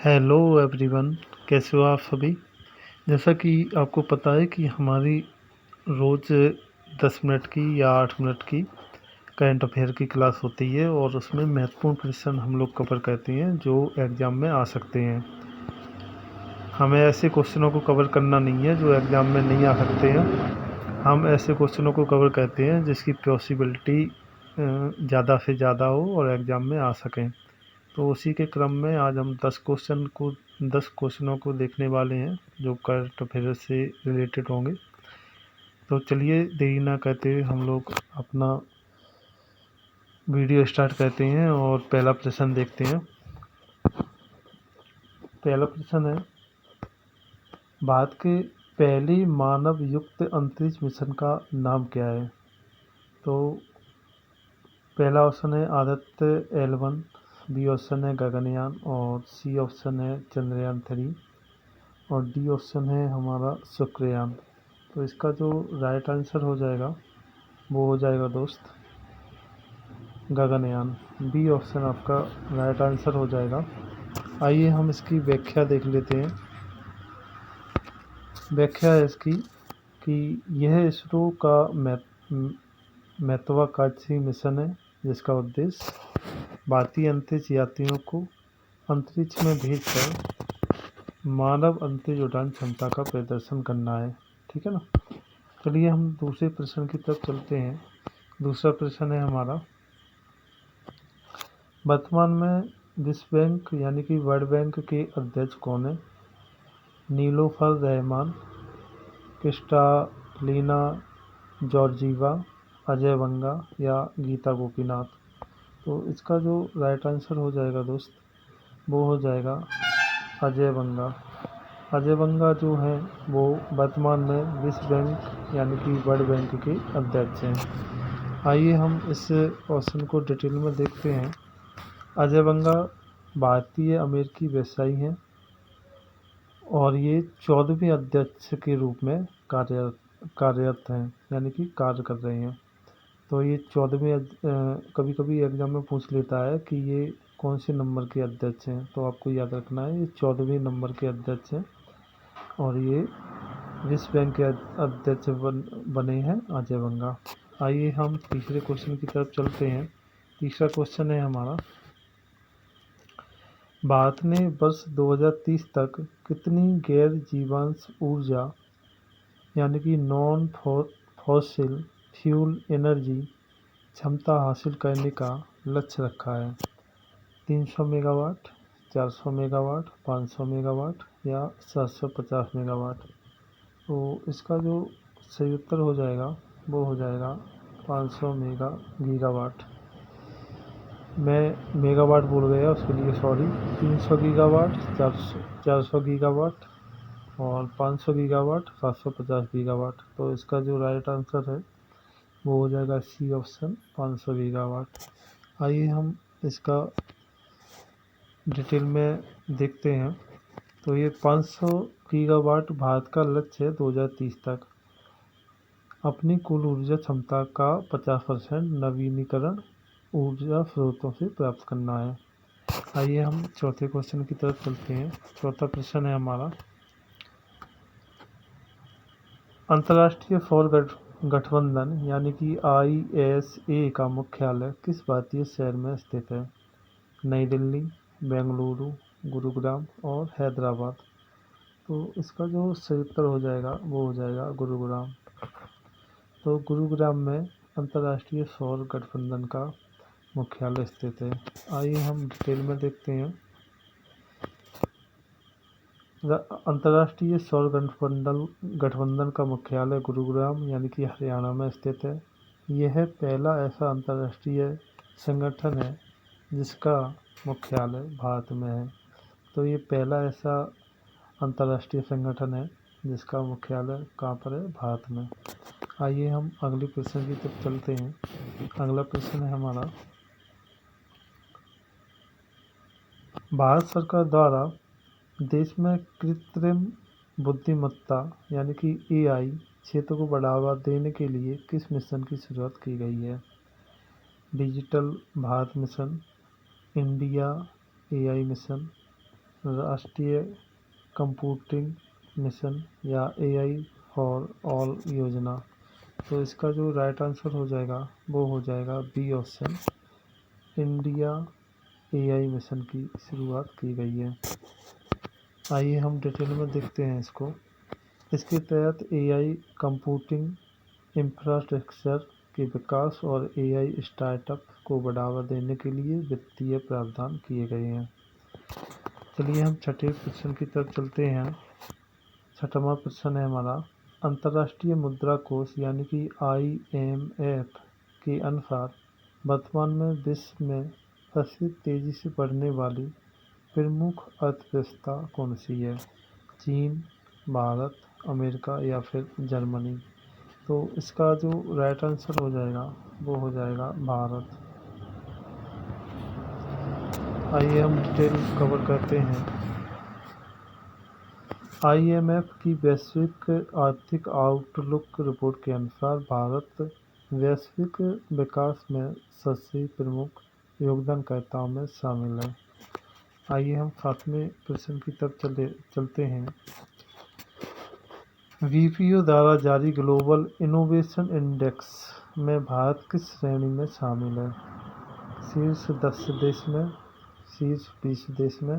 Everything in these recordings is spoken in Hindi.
हेलो एवरीवन, कैसे हो आप सभी। जैसा कि आपको पता है कि हमारी रोज़ 10 मिनट की या 8 मिनट की करंट अफेयर की क्लास होती है और उसमें महत्वपूर्ण प्रश्न हम लोग कवर करते हैं जो एग्ज़ाम में आ सकते हैं। हमें ऐसे क्वेश्चनों को कवर करना नहीं है जो एग्ज़ाम में नहीं आ सकते हैं। हम ऐसे क्वेश्चनों को कवर करते हैं जिसकी पॉसिबिलिटी ज़्यादा से ज़्यादा हो और एग्ज़ाम में आ सकें। तो उसी के क्रम में आज हम 10 क्वेश्चनों को देखने वाले हैं जो करंट अफेयर से रिलेटेड होंगे। तो चलिए देरी ना करते हुए हम लोग अपना वीडियो स्टार्ट करते हैं और पहला प्रश्न देखते हैं। पहला प्रश्न है, भारत के पहले मानव युक्त अंतरिक्ष मिशन का नाम क्या है। तो पहला ऑप्शन है आदित्य L1, बी ऑप्शन है गगनयान और सी ऑप्शन है चंद्रयान 3 और डी ऑप्शन है हमारा शुक्रयान। तो इसका जो राइट आंसर हो जाएगा वो हो जाएगा दोस्त गगनयान। बी ऑप्शन आपका राइट आंसर हो जाएगा। आइए हम इसकी व्याख्या देख लेते हैं। व्याख्या है इसकी कि यह इसरो का महत्वाकांक्षी मिशन है जिसका उद्देश्य भारतीय अंतरिक्ष यात्रियों को अंतरिक्ष में भेजकर मानव अंतरिक्ष उड़ान क्षमता का प्रदर्शन करना है। ठीक है ना। चलिए हम दूसरे प्रश्न की तरफ चलते हैं। दूसरा प्रश्न है हमारा, वर्तमान में विश्व बैंक यानी कि वर्ल्ड बैंक के अध्यक्ष कौन है। नीलोफर रहमान, क्रिस्टालिना जॉर्जीवा, अजय बंगा या गीता गोपीनाथ। तो इसका जो राइट आंसर हो जाएगा दोस्त वो हो जाएगा अजय बंगा। अजय बंगा जो है वो वर्तमान में विश्व बैंक यानी कि वर्ल्ड बैंक के अध्यक्ष हैं। आइए हम इस क्वेश्चन को डिटेल में देखते हैं। अजय बंगा भारतीय अमेरिकी व्यवसायी हैं और ये 14वें अध्यक्ष के रूप में कार्यरत हैं यानी कि कार्य कर रहे हैं। तो ये 14वें कभी कभी एग्जाम में पूछ लेता है कि ये कौन से नंबर के अध्यक्ष हैं। तो आपको याद रखना है ये 14वें नंबर के अध्यक्ष हैं और ये विश्व बैंक के अध्यक्ष बने हैं अजय बंगा। आइए हम तीसरे क्वेश्चन की तरफ चलते हैं। तीसरा क्वेश्चन है हमारा, भारत ने वर्ष 2030 तक कितनी गैर जीवाश्म ऊर्जा यानी कि नॉन फॉसिल फ्यूल एनर्जी क्षमता हासिल करने का लक्ष्य रखा है। 300 मेगावाट, 400 मेगावाट, 500 मेगावाट या 750 मेगावाट। तो इसका जो सही उत्तर हो जाएगा वो हो जाएगा 500 गीगावाट। मैं मेगावाट बोल गया उसके लिए सॉरी। 300 गीगावाट, 400 गीगावाट और 500 गीगावाट, 750 गीगावाट। तो इसका जो राइट आंसर है वो हो जाएगा सी ऑप्शन 500 गीगावाट। आइए हम इसका डिटेल में देखते हैं। तो ये 500 गीगावाट भारत का लक्ष्य है 2030 तक अपनी कुल ऊर्जा क्षमता का 50% नवीनीकरण ऊर्जा स्रोतों से प्राप्त करना है। आइए हम चौथे क्वेश्चन की तरफ चलते हैं। चौथा प्रश्न है हमारा, अंतर्राष्ट्रीय सौर गठबंधन यानी कि ISA का मुख्यालय किस भारतीय शहर में स्थित है। नई दिल्ली, बेंगलुरु, गुरुग्राम और हैदराबाद। तो इसका जो सही उत्तर हो जाएगा वो हो जाएगा गुरुग्राम। तो गुरुग्राम में अंतर्राष्ट्रीय सौर गठबंधन का मुख्यालय स्थित है। आइए हम डिटेल में देखते हैं। अंतर्राष्ट्रीय सौर गठबंधन का मुख्यालय गुरुग्राम यानी कि हरियाणा में स्थित है। यह पहला ऐसा अंतर्राष्ट्रीय संगठन है जिसका मुख्यालय भारत में है। तो ये पहला ऐसा अंतर्राष्ट्रीय संगठन है जिसका मुख्यालय कहाँ पर है, भारत में। आइए हम अगले प्रश्न की तरफ चलते हैं। अगला प्रश्न है हमारा, भारत सरकार द्वारा देश में कृत्रिम बुद्धिमत्ता यानी कि AI क्षेत्र को बढ़ावा देने के लिए किस मिशन की शुरुआत की गई है। Digital Bharat mission, India AI mission, राष्ट्रीय कंप्यूटिंग मिशन या AI फॉर ऑल योजना। तो इसका जो राइट आंसर हो जाएगा वो हो जाएगा B option, India AI mission की शुरुआत की गई है। आइए हम डिटेल में देखते हैं इसको। इसके तहत AI कंप्यूटिंग इंफ्रास्ट्रक्चर के विकास और AI स्टार्टअप को बढ़ावा देने के लिए वित्तीय प्रावधान किए गए हैं। चलिए हम छठे प्रश्न की तरफ चलते हैं। छठवां प्रश्न है हमारा, अंतर्राष्ट्रीय मुद्रा कोष यानी कि IMF के अनुसार वर्तमान में विश्व में सबसे तेजी से बढ़ने वाली प्रमुख अर्थव्यवस्था कौन सी है? चीन, भारत, अमेरिका या फिर जर्मनी? तो इसका जो राइट आंसर हो जाएगा वो हो जाएगा भारत। आइए हम डिटेल कवर करते हैं। IMF की वैश्विक आर्थिक आउटलुक रिपोर्ट के अनुसार भारत वैश्विक विकास में सबसे प्रमुख योगदानकर्ताओं में शामिल है। आइए हम सातवें प्रश्न की तरफ चलते हैं। VPO द्वारा जारी ग्लोबल इनोवेशन इंडेक्स में भारत किस श्रेणी में शामिल है? शीर्ष 10 देश में, शीर्ष 20 देश में,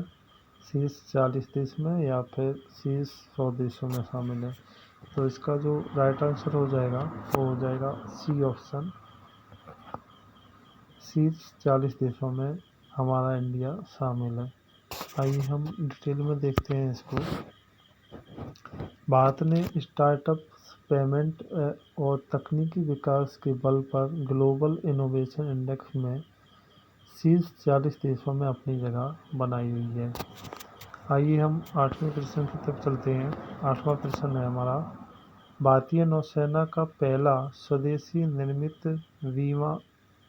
शीर्ष 40 देश में या फिर शीर्ष 100 देशों में शामिल है? तो इसका जो राइट आंसर हो जाएगा वो हो जाएगा सी ऑप्शन, शीर्ष 40 देशों में हमारा इंडिया शामिल है। आइए हम डिटेल में देखते हैं इसको। भारत ने स्टार्टअप, पेमेंट और तकनीकी विकास के बल पर ग्लोबल इनोवेशन इंडेक्स में शीर्ष 40 देशों में अपनी जगह बनाई हुई है। आइए हम आठवें प्रश्न की तरफ चलते हैं। आठवां प्रश्न है हमारा, भारतीय नौसेना का पहला स्वदेशी निर्मित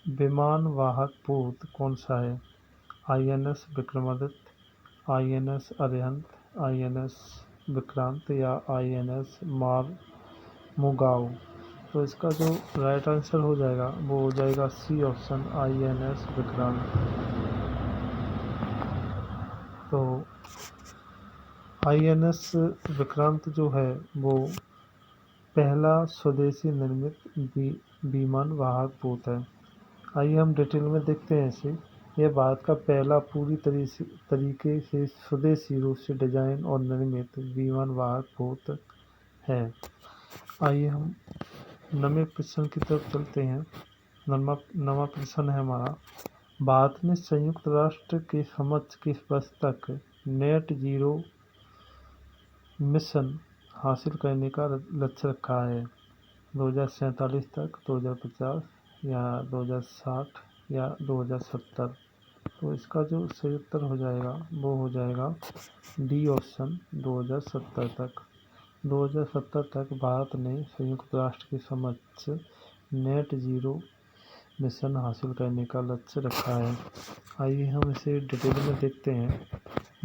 विमान वाहक पोत कौन सा है? INS Vikramaditya, INS Arihant, INS Vikrant या INS मारमुगाओ? तो इसका जो राइट आंसर हो जाएगा वो हो जाएगा सी ऑप्शन, INS विक्रांत। तो INS विक्रांत जो है वो पहला स्वदेशी निर्मित विमान वाहक पोत है। आइए हम डिटेल में देखते हैं इसे। यह भारत का पहला पूरी तरीके से स्वदेशी रूप से डिजाइन और निर्मित विमान वाहक पोत है। आइए हम नवे प्रश्न की तरफ चलते हैं। नवा प्रश्न है हमारा, भारत ने संयुक्त राष्ट्र के समक्ष किस वर्ष तक नेट जीरो मिशन हासिल करने का लक्ष्य रखा है? 2047 तक, 2050 या 2060 या 2070? तो इसका जो सही उत्तर हो जाएगा वो हो जाएगा डी ऑप्शन, 2070 तक। 2070 तक भारत ने संयुक्त राष्ट्र के समक्ष नेट जीरो मिशन हासिल करने का लक्ष्य रखा है। आइए हम इसे डिटेल में देखते हैं।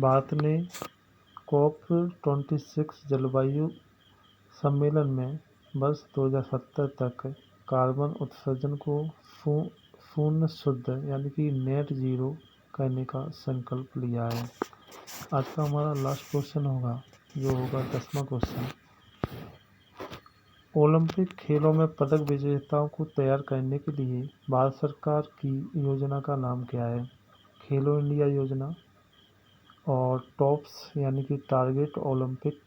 भारत ने COP26 जलवायु सम्मेलन में वर्ष 2070 तक कार्बन उत्सर्जन को शून्य शुद्ध यानी कि नेट जीरो करने का संकल्प लिया है। आज का हमारा लास्ट क्वेश्चन होगा जो होगा 10वां क्वेश्चन। ओलंपिक खेलों में पदक विजेताओं को तैयार करने के लिए भारत सरकार की योजना का नाम क्या है? खेलो इंडिया योजना और टॉप्स यानी कि टारगेट ओलंपिक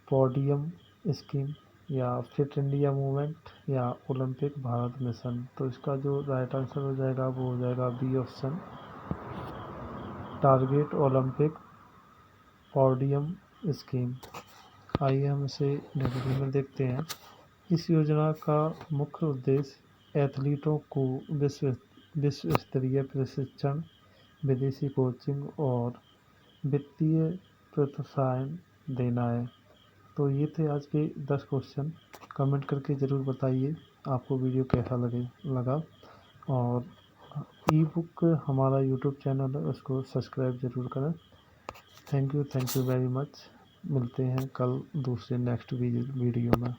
पोडियम स्कीम या फिट इंडिया मूवमेंट या ओलंपिक भारत मिशन? तो इसका जो राइट आंसर हो जाएगा वो हो जाएगा B option, target Olympic podium scheme. आइए हम इसे डिटेल में देखते हैं। इस योजना का मुख्य उद्देश्य एथलीटों को विश्व स्तरीय प्रशिक्षण, विदेशी कोचिंग और वित्तीय प्रोत्साहन देना है। तो ये थे आज के 10 क्वेश्चन। कमेंट करके ज़रूर बताइए आपको वीडियो कैसा लगा और ई बुक हमारा यूट्यूब चैनल है उसको सब्सक्राइब ज़रूर करें। Thank you very much. मिलते हैं कल दूसरे नेक्स्ट वीडियो में।